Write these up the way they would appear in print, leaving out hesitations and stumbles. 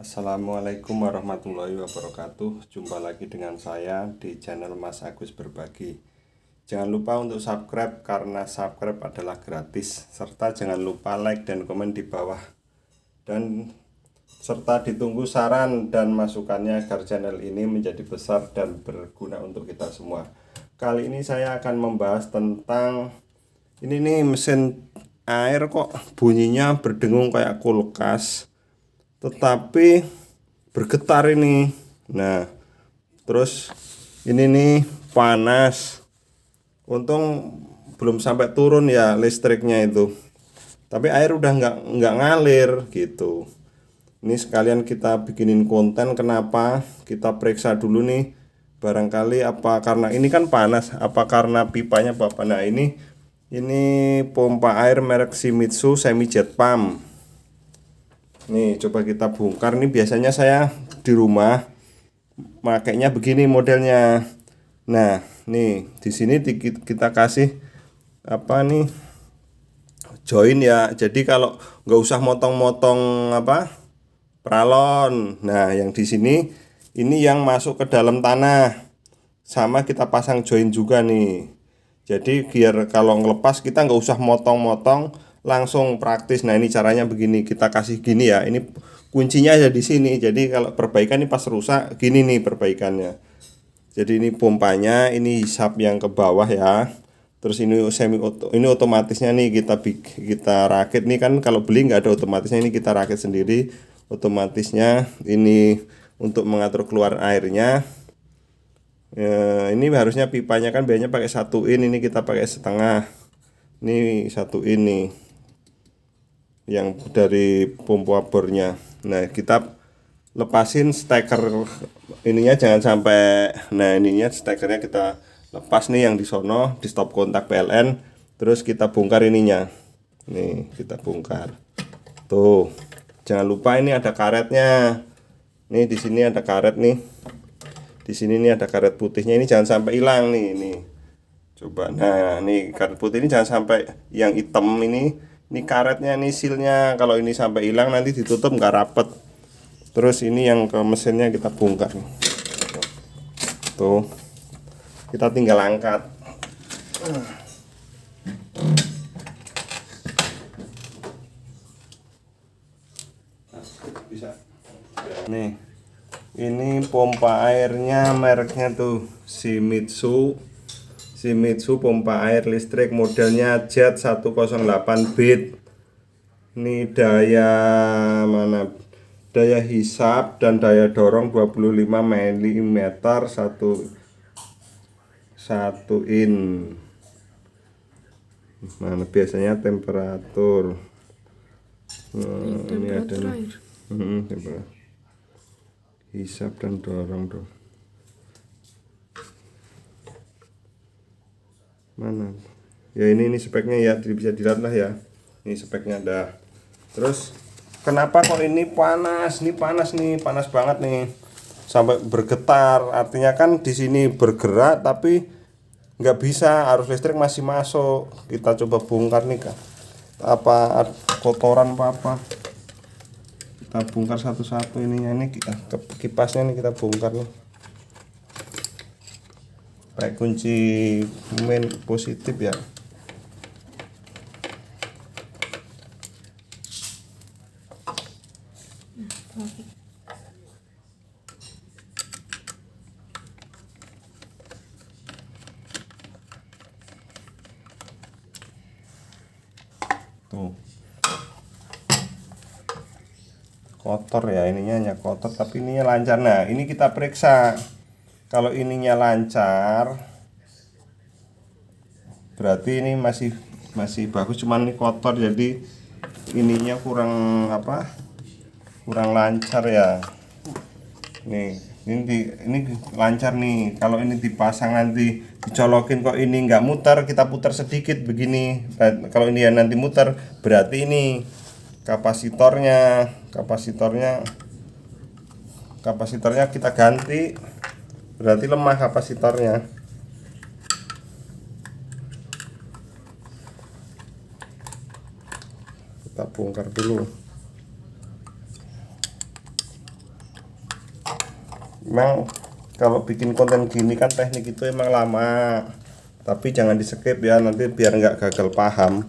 Assalamualaikum warahmatullahi wabarakatuh. Jumpa lagi dengan saya di channel Mas Agus Berbagi. Jangan lupa untuk subscribe karena subscribe adalah gratis. Serta jangan lupa like dan komen di bawah. Dan serta ditunggu saran dan masukannya agar channel ini menjadi besar dan berguna untuk kita semua. Kali ini saya akan membahas tentang ini nih, mesin air kok bunyinya berdengung kayak kulkas, tetapi bergetar ini. Nah, terus ini nih panas. Untung belum sampai turun ya listriknya itu. Tapi air udah nggak ngalir gitu. Ini sekalian kita bikinin konten, kenapa? Kita periksa dulu nih. Barangkali apa karena ini kan panas, apa karena pipanya Bapak. Nah, ini pompa air merek Shimizu Semi Jet Pump. Nih, coba kita bongkar. Nih biasanya saya di rumah makainya begini modelnya. Nah, nih di sini kita kasih apa nih, join ya. Jadi kalau nggak usah motong-motong peralon. Nah, yang di sini ini yang masuk ke dalam tanah. Sama kita pasang join juga nih. Jadi biar kalau ngelepas kita nggak usah motong-motong, langsung praktis. Nah, ini caranya begini, kita kasih gini ya. Ini kuncinya ada di sini. Jadi kalau perbaikan ini pas rusak gini nih perbaikannya. Jadi ini pompanya, ini hisap yang ke bawah ya. Terus ini ini otomatisnya nih kita rakit nih, kan kalau beli nggak ada otomatisnya, ini kita rakit sendiri otomatisnya. Ini untuk mengatur keluar airnya. Ini harusnya pipanya kan biasanya pakai 1 in, ini kita pakai setengah. Ini 1 in nih yang dari pompa bornya. Nah, kita lepasin steker ininya, jangan sampai. Nah, ininya stekernya kita lepas nih yang di sono, di stop kontak PLN. Terus kita bongkar ininya. Nih, kita bongkar. Tuh. Jangan lupa ini ada karetnya. Nih di sini ada karet nih. Di sini nih ada karet putihnya, ini jangan sampai hilang nih, ini. Coba. Nah, nih karet putih ini jangan sampai, yang hitam ini karetnya, nih silnya. Kalau ini sampai hilang nanti ditutup nggak rapet. Terus ini yang ke mesinnya kita bongkar. Tuh. Kita tinggal angkat. Bisa. Nih. Ini pompa airnya mereknya tuh Shimizu pompa air listrik modelnya Jet 108 bit. Ini daya hisap dan daya dorong 25 mm 1 in. Mana biasanya temperatur. Ini ada nih. Temperatur. Hisap dan dorong dong. Mana? Ya ini speknya ya, bisa dilihat lah ya. Ini speknya ada. Terus kenapa kok ini panas? Ini panas nih, panas banget nih. Sampai bergetar. Artinya kan di sini bergerak tapi nggak bisa, arus listrik masih masuk. Kita coba bongkar nih, Kak. Apa kotoran apa? Kita bongkar satu-satu ininya. Ini kipasnya nih kita bongkar nih. Pakai kunci main positif ya. Tuh. Kotor ya, ininya hanya kotor tapi ininya lancar. Nah, ini kita periksa. Kalau ininya lancar berarti ini masih bagus, cuman ini kotor jadi ininya kurang lancar ya. Ini lancar nih. Kalau ini dipasang nanti dicolokin kok ini nggak muter, kita putar sedikit begini. Kalau ini ya nanti muter berarti ini kapasitornya kita ganti, berarti lemah kapasitornya. Kita bongkar dulu. Memang kalau bikin konten gini kan teknik itu emang lama, tapi jangan di skip ya, nanti biar nggak gagal paham.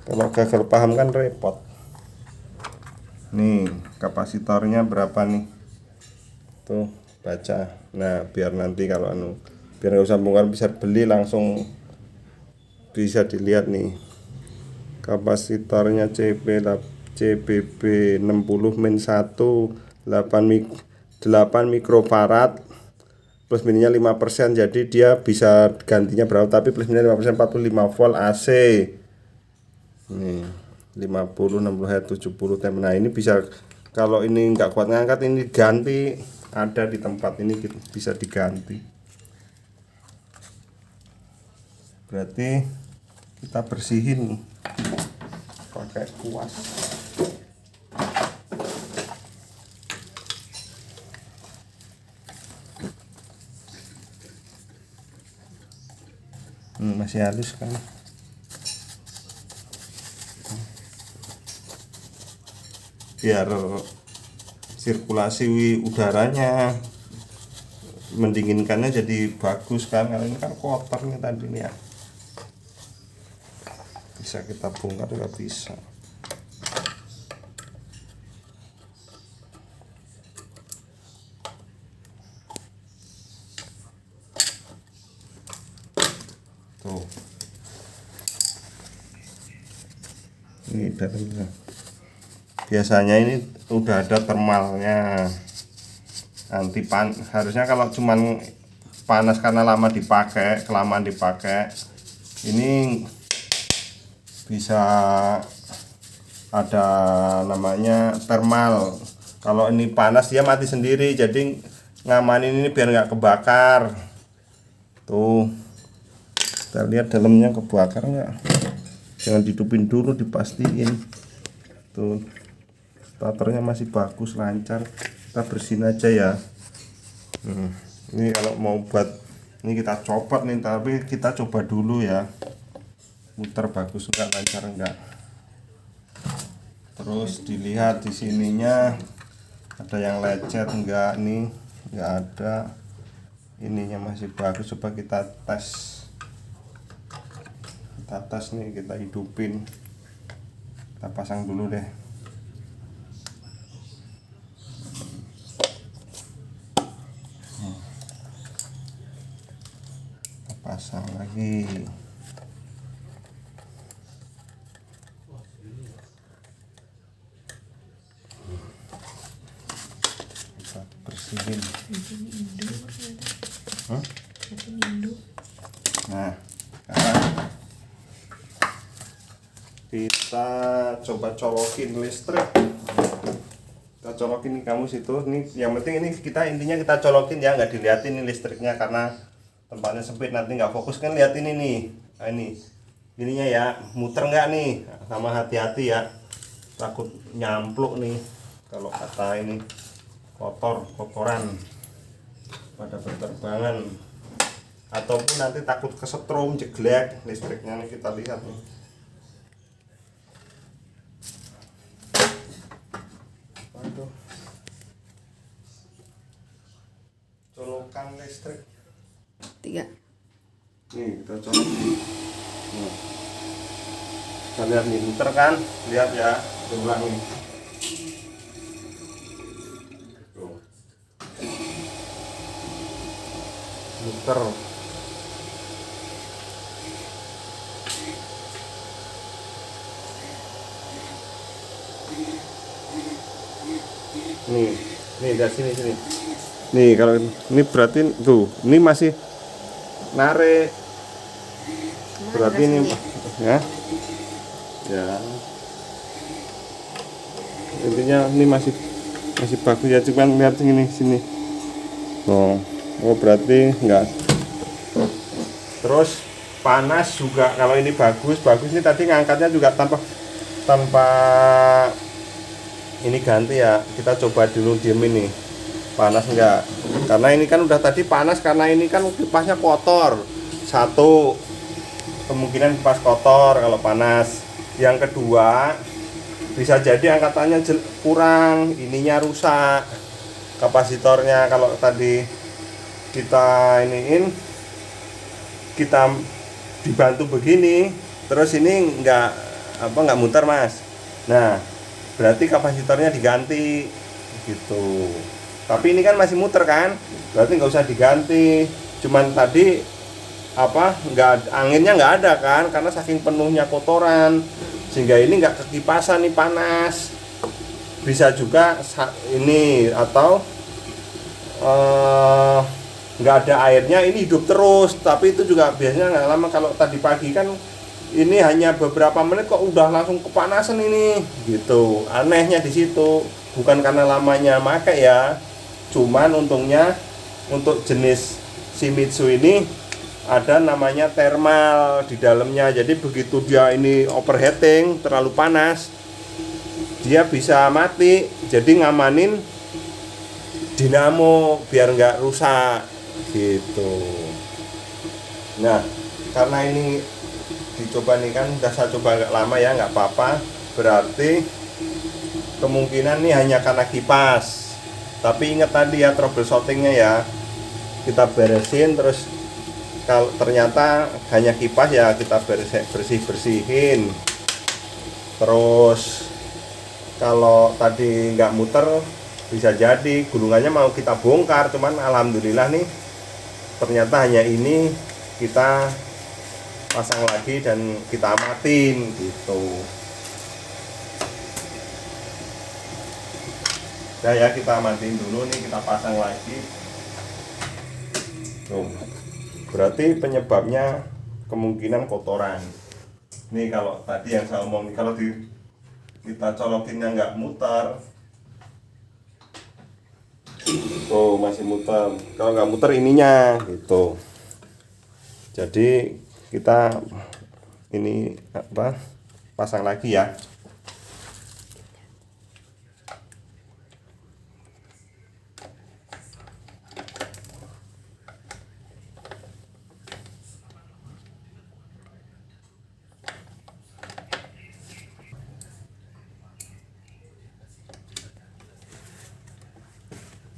Kalau gagal paham kan repot. Nih kapasitornya berapa nih, tuh baca. Nah biar nanti kalau biar nggak usah bongkar, bisa beli langsung, bisa dilihat nih kapasitornya CBB 60 min 1 8 mikrofarad, plus minusnya 5%, jadi dia bisa gantinya berapa, tapi plus minusnya 5%, 45 volt AC nih, 50 60 70 tem. Nah ini bisa, kalau ini nggak kuat ngangkat ini ganti, ada di tempat ini bisa diganti. Berarti kita bersihin pakai kuas. Masih halus kan, biar sirkulasi udaranya, mendinginkannya jadi bagus kan. Karena ini kan kotor nih tadi nih ya, bisa kita bongkar juga bisa. Tuh ini dalamnya, biasanya ini udah ada thermalnya anti harusnya. Kalau cuman panas karena lama dipakai, kelamaan dipakai, ini bisa ada namanya thermal. Kalau ini panas dia mati sendiri, jadi ngamanin ini biar nggak kebakar. Tuh kita lihat dalamnya kebakar nggak, jangan dihidupin dulu, dipastiin. Tuh starternya masih bagus, lancar, kita bersihin aja ya. Ini kalau mau buat ini kita copot nih, tapi kita coba dulu ya, muter bagus enggak, lancar enggak. Terus dilihat di sininya ada yang lecet enggak, nih enggak ada, ininya masih bagus. Coba kita tes nih, kita hidupin, kita pasang dulu deh. Kita pasang lagi. Kita bersihin. Nah sekarang kita coba colokin listrik. Kita colokin nih kamu situ nih, yang penting ini kita intinya kita colokin ya, nggak diliatin nih listriknya karena tempatnya sempit, nanti nggak fokus kan. Lihat ini nih, nah ini ininya ya, muter nggak nih, sama hati-hati ya, takut nyampluk nih kalau kata ini kotoran pada berterbangan, ataupun nanti takut kesetrum jeglek listriknya nih. Kita lihat nih, waduh, colokan listrik 3. nih, kita colok nih. Kita lihat nih, muter kan, lihat ya, ulang nih. Tuh. Muter. Nih dari sini. Nih kalau ini berarti tuh, ini masih narik. Berarti ini ya. Intinya ini masih bagus ya, cuman lihat sini. Oh berarti enggak. Terus panas juga, kalau ini bagus ini tadi ngangkatnya juga tanpa ini ganti ya. Kita coba dulu diem ini panas enggak, karena ini kan udah tadi panas, karena ini kan kipasnya kotor. Satu, kemungkinan kipas kotor kalau panas. Yang kedua, bisa jadi angkatannya kurang, ininya rusak. kapasitornya kalau tadi kita iniin, kita dibantu begini terus ini nggak muter mas. Nah berarti kapasitornya diganti gitu. Tapi ini kan masih muter kan, berarti nggak usah diganti. Cuman tadi anginnya nggak ada kan, karena saking penuhnya kotoran sehingga ini nggak kekipasan nih, panas. Bisa juga ini atau nggak ada airnya, ini hidup terus. Tapi itu juga biasanya nggak lama. Kalau tadi pagi kan ini hanya beberapa menit kok udah langsung kepanasan ini gitu. Anehnya di situ, bukan karena lamanya make ya, cuman untungnya untuk jenis Shimizu ini ada namanya thermal di dalamnya. Jadi begitu dia ini overheating, terlalu panas, dia bisa mati. Jadi ngamanin dinamo biar nggak rusak gitu. Nah karena ini dicoba nih kan, udah saya coba agak lama ya, nggak apa-apa. Berarti kemungkinan nih hanya karena kipas. Tapi ingat tadi ya troubleshootingnya ya, kita beresin. Terus kalau ternyata hanya kipas ya kita bersihin. Terus kalau tadi nggak muter, bisa jadi gulungannya mau kita bongkar. Cuman alhamdulillah nih ternyata hanya ini kita pasang lagi dan kita amatin gitu. Nah ya, kita amatin dulu nih, kita pasang lagi. Tuh. Berarti penyebabnya kemungkinan kotoran. Nih kalau tadi yang saya omong, kalau kita colokinnya nggak muter, tuh masih muter. Kalau nggak muter ininya gitu. Jadi kita ini pasang lagi ya.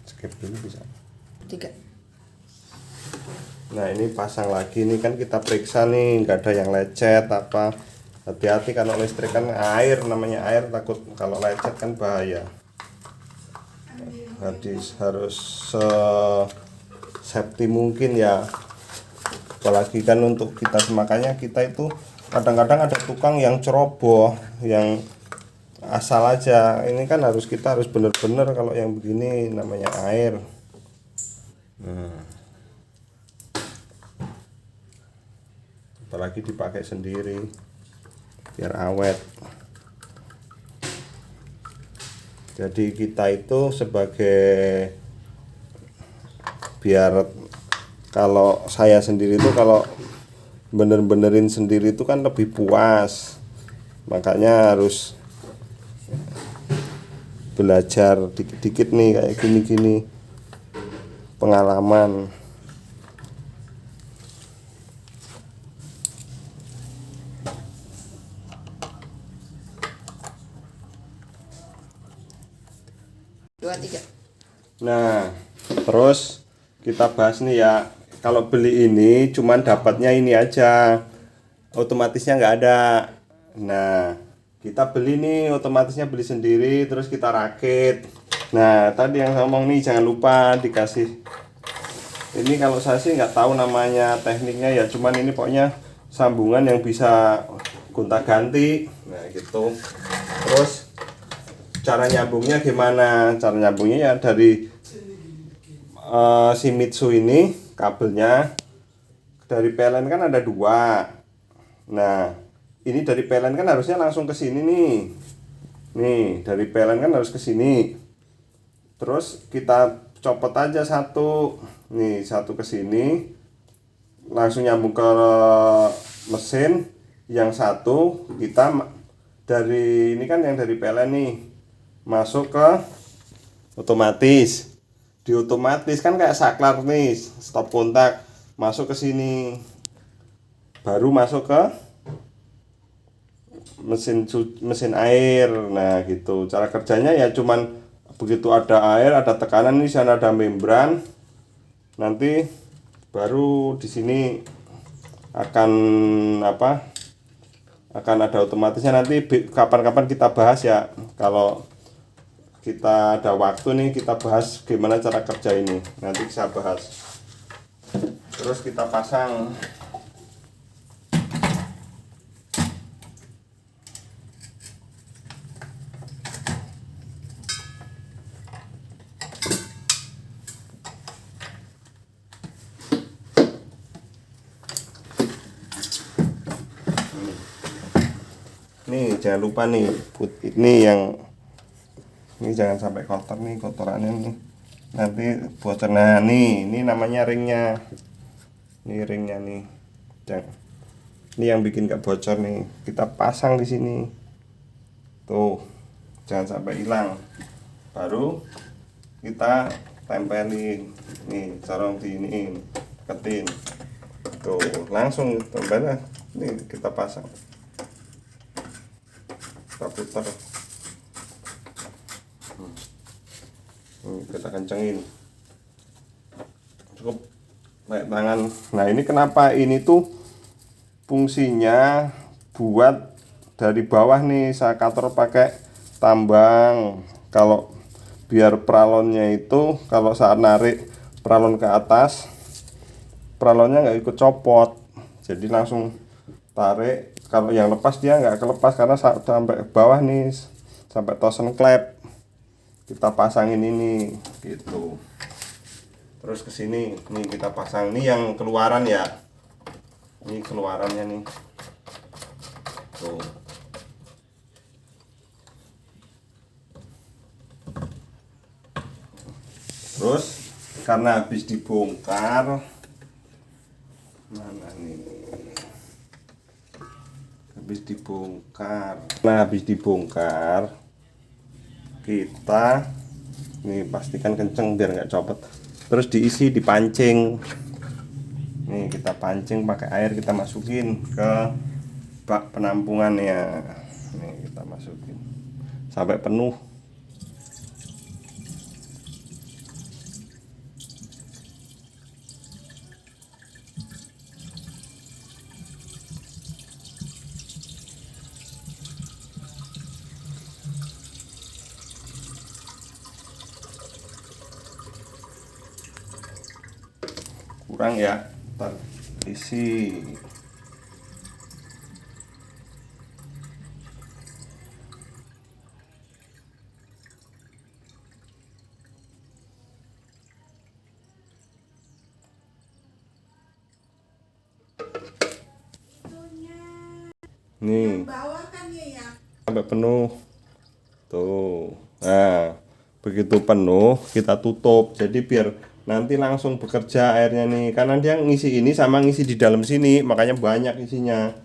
Skip dulu bisa. 3. Nah ini pasang lagi, ini kan kita periksa nih nggak ada yang lecet apa. Hati-hati kalau listrik kan air, namanya air, takut kalau lecet kan bahaya. Jadi harus safety mungkin ya. Apalagi kan untuk kita, makanya kita itu kadang-kadang ada tukang yang ceroboh, yang asal aja. Ini kan kita harus bener-bener kalau yang begini namanya air. Apalagi dipakai sendiri biar awet. Jadi kita itu sebagai, biar kalau saya sendiri itu kalau benerin sendiri itu kan lebih puas. Makanya harus belajar dikit-dikit nih kayak gini-gini, pengalaman. Nah, terus kita bahas nih ya. Kalau beli ini cuman dapatnya ini aja, otomatisnya nggak ada. Nah, kita beli nih, otomatisnya beli sendiri, terus kita rakit. Nah, tadi yang ngomong nih jangan lupa dikasih. Ini kalau saya sih nggak tahu namanya tekniknya ya, cuman ini pokoknya sambungan yang bisa gonta-ganti. Nah, gitu. Terus cara nyambungnya gimana? Cara nyambungnya ya dari Shimizu ini, kabelnya dari PLN kan ada 2. Nah ini dari PLN kan harusnya langsung ke sini nih dari PLN kan harus ke sini. Terus kita copot aja satu ke sini, langsung nyambung ke mesin. Yang satu kita dari ini kan yang dari PLN nih masuk ke otomatis. Di otomatis kan kayak saklar nih, stop kontak, masuk ke sini, baru masuk ke mesin air. Nah gitu cara kerjanya ya, cuman begitu ada air, ada tekanan, di sana ada membran, nanti baru di sini akan akan ada otomatisnya. Nanti kapan-kapan kita bahas ya, kalau kita ada waktu nih kita bahas gimana cara kerja ini, nanti saya bahas. Terus kita pasang nih, jangan lupa nih ini jangan sampai kotor nih, kotorannya nih nanti bocor. Nah ini namanya ringnya, ini ringnya nih, ini yang bikin gak bocor nih, kita pasang di sini tuh, jangan sampai hilang. Baru kita tempelin nih, corong di ini, deketin tuh, langsung tempelnya. Nih kita pasang, kita putar, kita kencengin cukup pakai tangan. Nah ini kenapa ini tuh fungsinya buat dari bawah nih, saya kator pakai tambang, kalau biar pralonnya itu kalau saat narik pralon ke atas, pralonnya nggak ikut copot, jadi langsung tarik. Kalau yang lepas dia nggak kelepas karena sampai bawah nih, sampai tosen klep kita pasangin ini gitu. Terus ke sini nih kita pasang, ini yang keluaran ya, ini keluarannya nih tuh. Terus karena habis dibongkar, mana nih, habis dibongkar kita nih pastikan kenceng biar nggak copot. Terus diisi, dipancing nih, kita pancing pakai air, kita masukin ke bak penampungannya nih, kita masukin sampai penuh. Kurang ya, ntar isi. Nih sampai penuh tuh. Nah begitu penuh kita tutup, jadi biar nanti langsung bekerja airnya nih, karena dia ngisi ini sama ngisi di dalam sini, makanya banyak isinya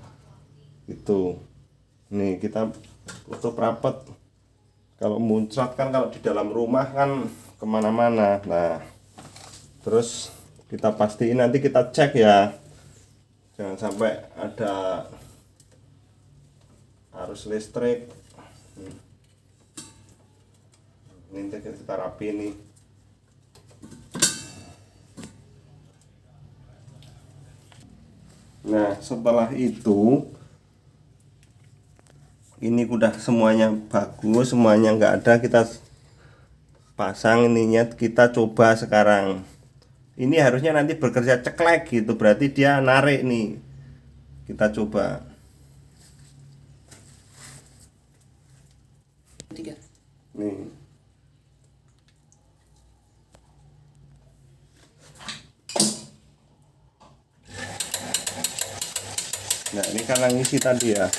itu. Nih kita tutup rapet, kalau muncrat kan kalau di dalam rumah kan kemana-mana. Nah terus kita pastiin, nanti kita cek ya, jangan sampai ada arus listrik. Ini kita rapi nih. Nah setelah itu ini udah semuanya bagus, semuanya nggak ada, kita pasang ininya, kita coba sekarang. Ini harusnya nanti bekerja ceklek gitu, berarti dia narik nih. Kita coba. Nih. Nah ini kan yang ngisi tadi ya.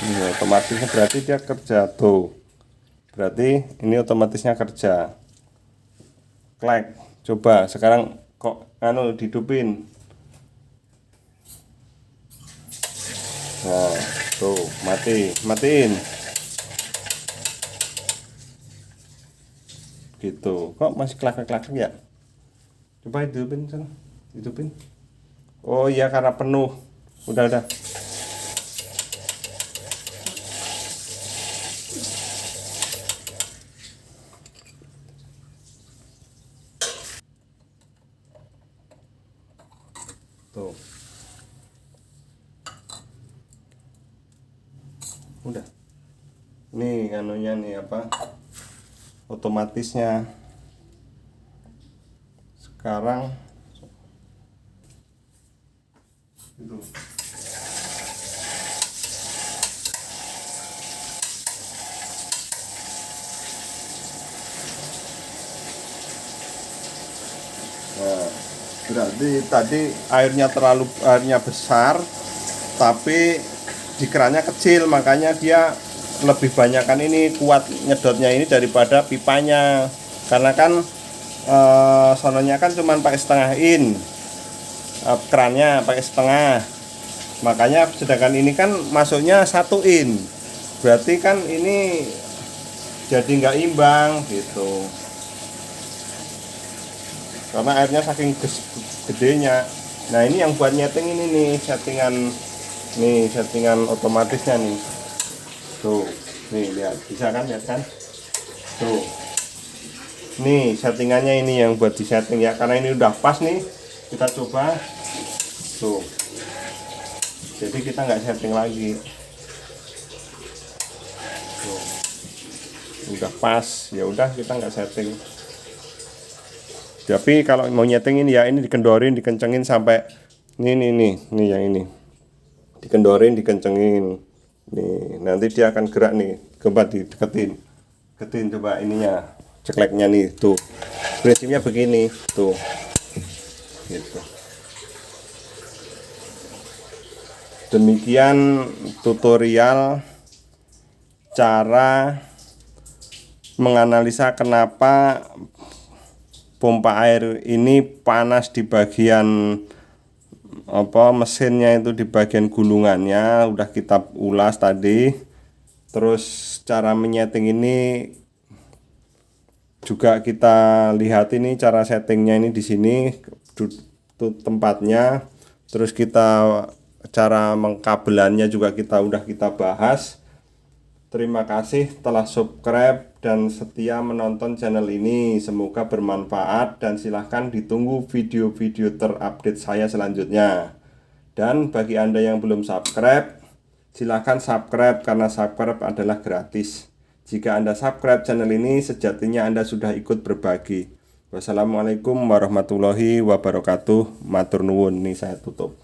Ini otomatisnya berarti dia kerja tuh. Berarti ini otomatisnya kerja. Klek. Coba sekarang kok dihidupin. Nah tuh matiin gitu. Kok masih klak ya. Coba hidupin sana. Hidupin. Oh iya, karena penuh. Udah. Tuh. Udah. Nih anunya nih apa? Otomatisnya. Sekarang itu. Nah, berarti tadi airnya besar, tapi di kerannya kecil, makanya dia lebih banyakan ini kuat nyedotnya ini daripada pipanya. Karena kan sononya kan cuman pakai setengah in, kerannya pakai setengah, makanya sedangkan ini kan masuknya 1 in, berarti kan ini jadi nggak imbang gitu, karena airnya saking gedenya. Nah ini yang buat nyeting ini nih settingan otomatisnya nih. Tuh, nih lihat, bisa kan, lihat kan? Tuh, nih settingannya ini yang buat disetting ya, karena ini udah pas nih. Kita coba, tuh. Jadi kita nggak setting lagi. Tuh, udah pas, ya udah kita nggak setting. Tapi kalau mau nyetingin ya ini dikendorin, dikencengin sampai nih yang ini. Dikendorin, dikencengin. Nih, nanti dia akan gerak nih. Coba dideketin. Deketin coba ininya, cekleknya nih, tuh. Prinsipnya begini, tuh. Gitu. Demikian tutorial cara menganalisa kenapa pompa air ini panas di bagian mesinnya, itu di bagian gulungannya udah kita ulas tadi. Terus cara menyeting ini juga kita lihat, ini cara settingnya ini di sini tempatnya. Terus cara mengkabelannya juga udah kita bahas. Terima kasih telah subscribe dan setia menonton channel ini. Semoga bermanfaat dan silahkan ditunggu video-video terupdate saya selanjutnya. Dan bagi Anda yang belum subscribe, silahkan subscribe karena subscribe adalah gratis. Jika Anda subscribe channel ini, sejatinya Anda sudah ikut berbagi. Wassalamualaikum warahmatullahi wabarakatuh. Matur nuwun, nih saya tutup.